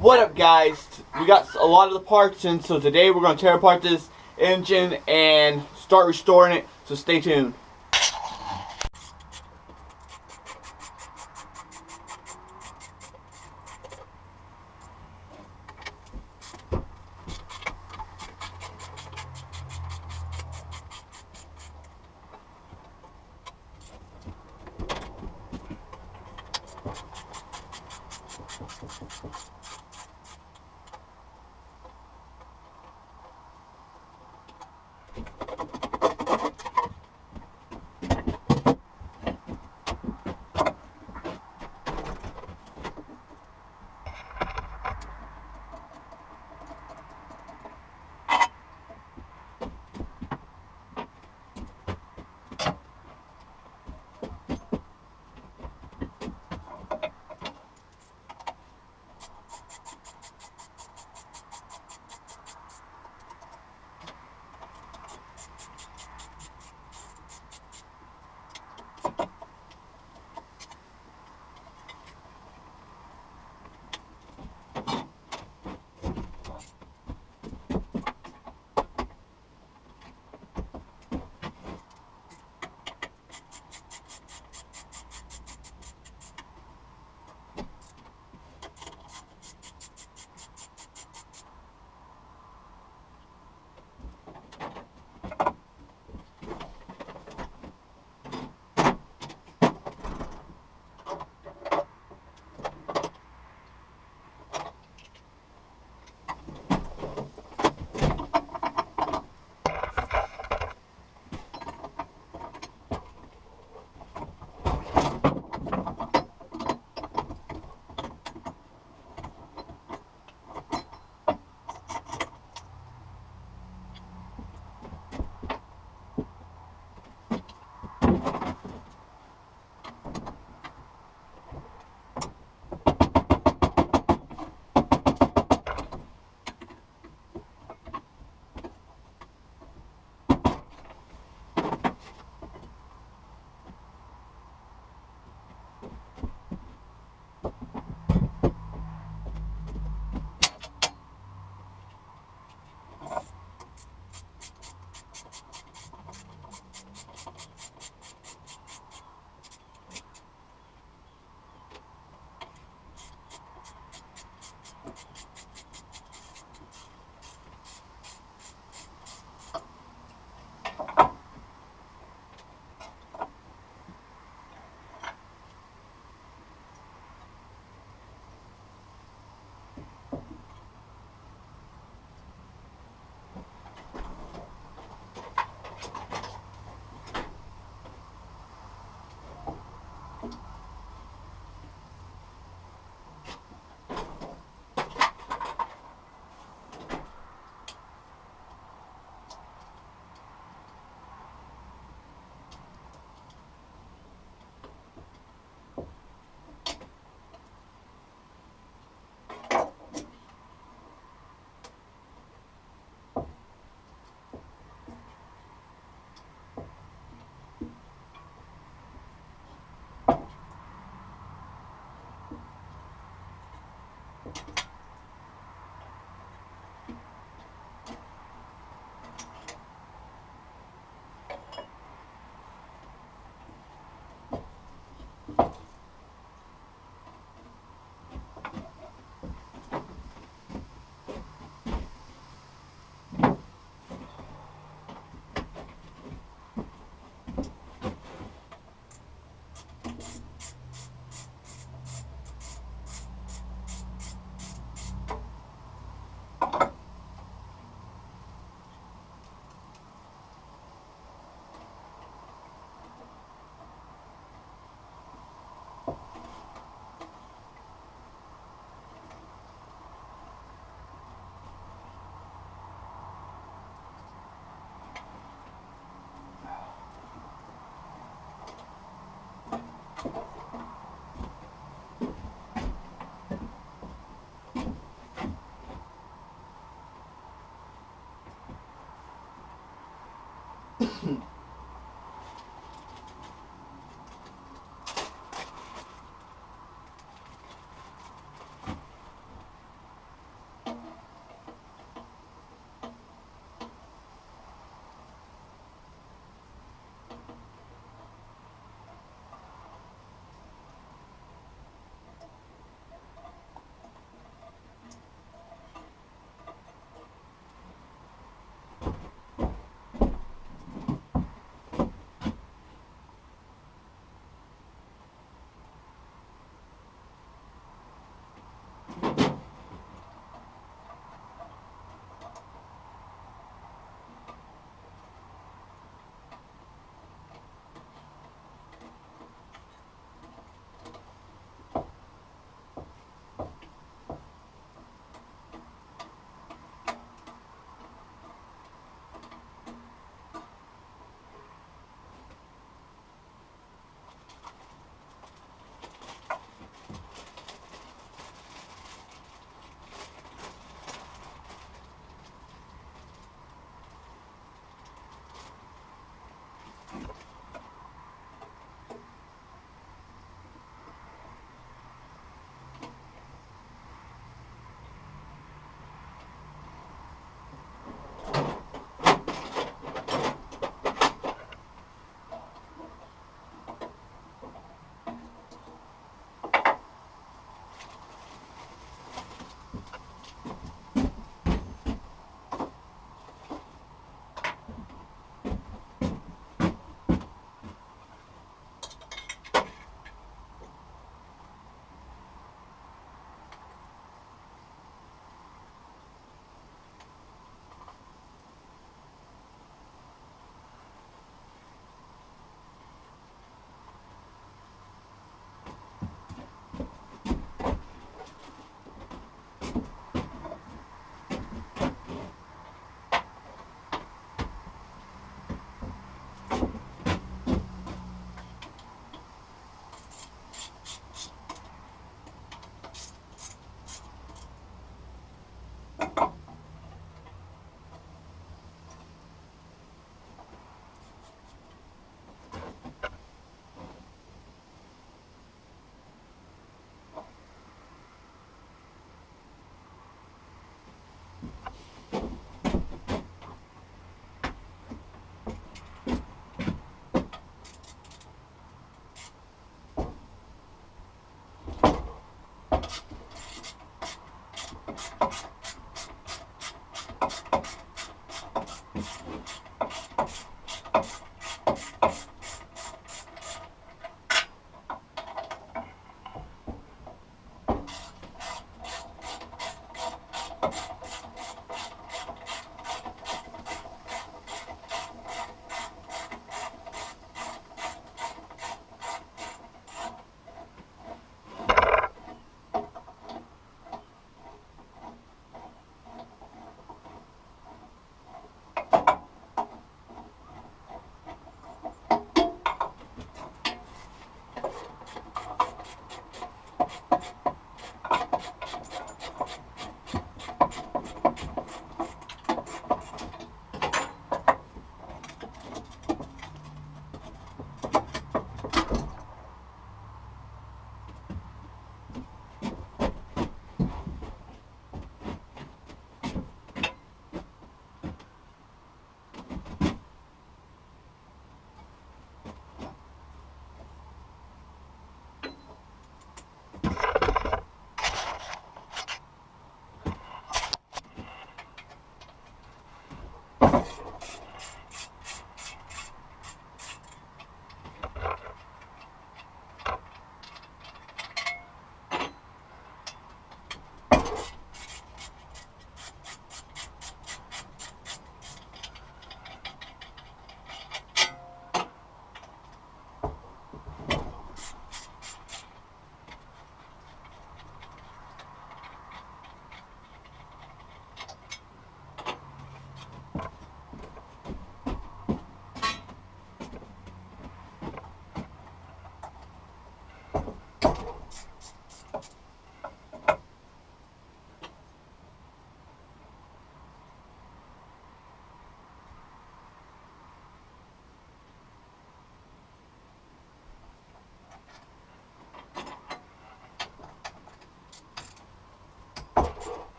What up, guys? We got a lot of the parts in, so today we're going to tear apart this engine and start restoring it, so stay tuned.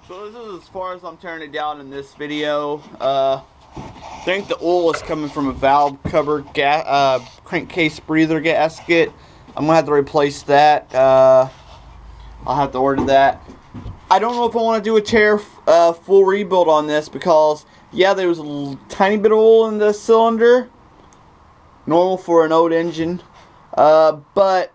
So this is as far as I'm tearing it down in this video. I think the oil is coming from a valve cover crankcase breather gasket. I'm gonna have to replace that. I'll have to order that. I don't know if I want to do a full rebuild on this because yeah, there was a tiny bit of oil in the cylinder, normal for an old engine, but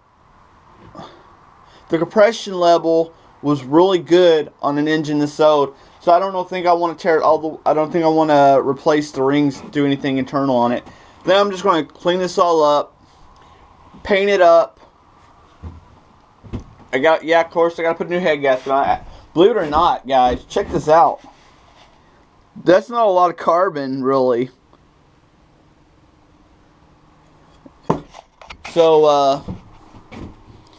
the compression level was really good on an engine this old. So I don't think I want to tear it all. I don't think I want to replace the rings, do anything internal on it. Then I'm just going to clean this all up, paint it up, yeah, of course, I gotta put a new head gasket on. Believe it or not, guys, check this out. That's not a lot of carbon, really. So,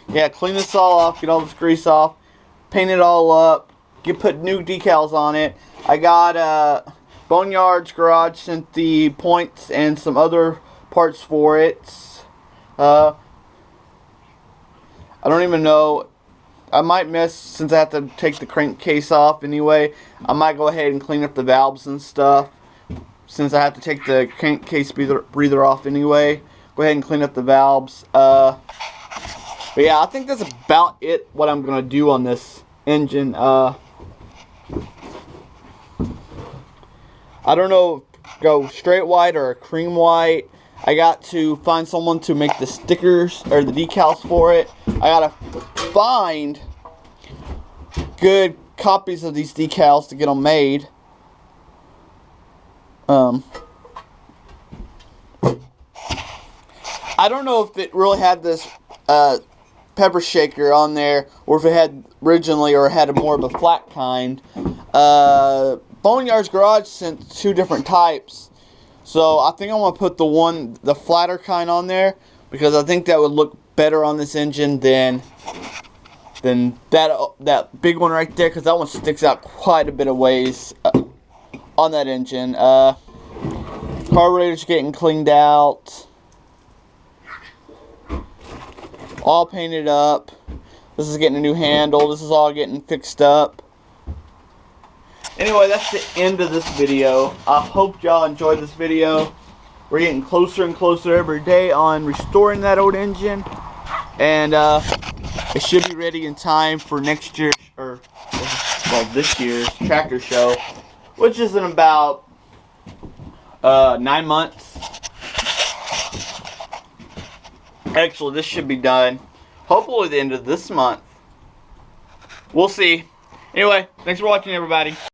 yeah, clean this all off, get all this grease off, paint it all up, put new decals on it. I got, Boneyard's Garage sent the points and some other parts for it. I don't even know. I might miss, since I have to take the crankcase off anyway, I might go ahead and clean up the valves and stuff. Since I have to take the crankcase breather off anyway, go ahead and clean up the valves. But yeah, I think that's about it, what I'm going to do on this engine. I don't know if go straight white or a cream white. I got to find someone to make the stickers or the decals for it. I gotta find good copies of these decals to get them made. I don't know if it really had this pepper shaker on there, or if it had originally, or had more of a flat kind. Boneyard's Garage sent 2 different types. So I think I'm going to put the flatter kind on there, because I think that would look better on this engine than that big one right there, because that one sticks out quite a bit of ways on that engine. Carburetor's getting cleaned out. All painted up. This is getting a new handle. This is all getting fixed up. Anyway, that's the end of this video. I hope y'all enjoyed this video. We're getting closer and closer every day on restoring that old engine. And it should be ready in time for next year's, or well, this year's tractor show, which is in about 9 months. Actually, this should be done hopefully the end of this month. We'll see. Anyway, thanks for watching, everybody.